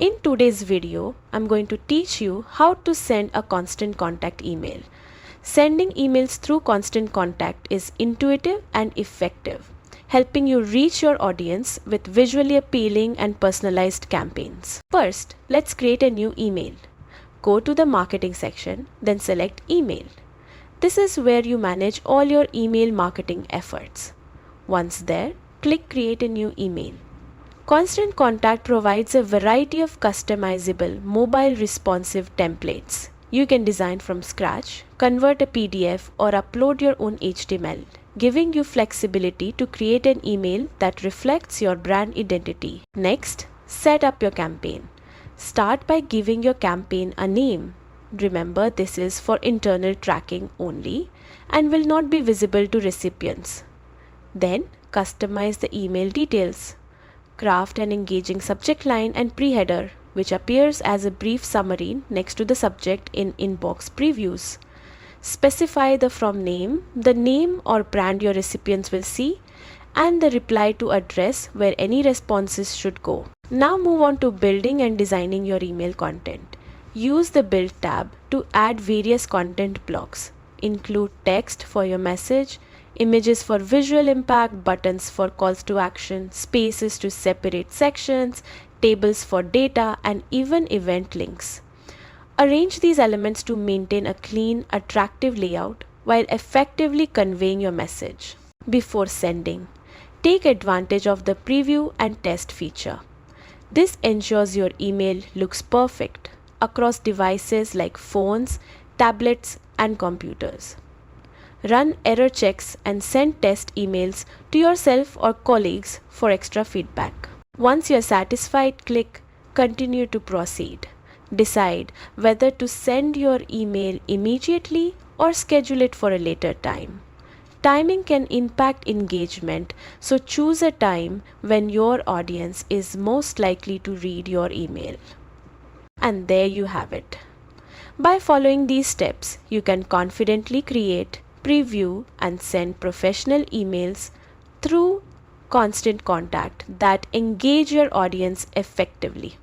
In today's video, I'm going to teach you how to send a constant contact email. Sending emails through constant contact is intuitive and effective, helping you reach your audience with visually appealing and personalized campaigns. First, let's create a new email. Go to the marketing section, then select email. This is where you manage all your email marketing efforts. Once there, click create a new email. Constant Contact provides a variety of customizable, mobile responsive templates. You can design from scratch, convert a PDF, or upload your own HTML, giving you flexibility to create an email that reflects your brand identity. Next, set up your campaign. Start by giving your campaign a name. Remember, this is for internal tracking only and will not be visible to recipients. Then, customize the email details. Craft an engaging subject line and pre-header, which appears as a brief summary next to the subject in inbox previews. Specify the from name, the name or brand your recipients will see, and the reply to address where any responses should go. Now move on to building and designing your email content. Use the Build tab to add various content blocks. Include text for your message, images for visual impact, buttons for calls to action, spaces to separate sections, tables for data, and even event links. Arrange these elements to maintain a clean, attractive layout while effectively conveying your message. Before sending, take advantage of the preview and test feature. This ensures your email looks perfect across devices like phones, tablets, and computers. Run error checks and send test emails to yourself or colleagues for extra feedback. Once you're satisfied, click Continue to proceed. Decide whether to send your email immediately or schedule it for a later time. Timing can impact engagement, so choose a time when your audience is most likely to read your email. And there you have it. By following these steps, you can confidently create, preview, and send professional emails through Constant Contact that engage your audience effectively.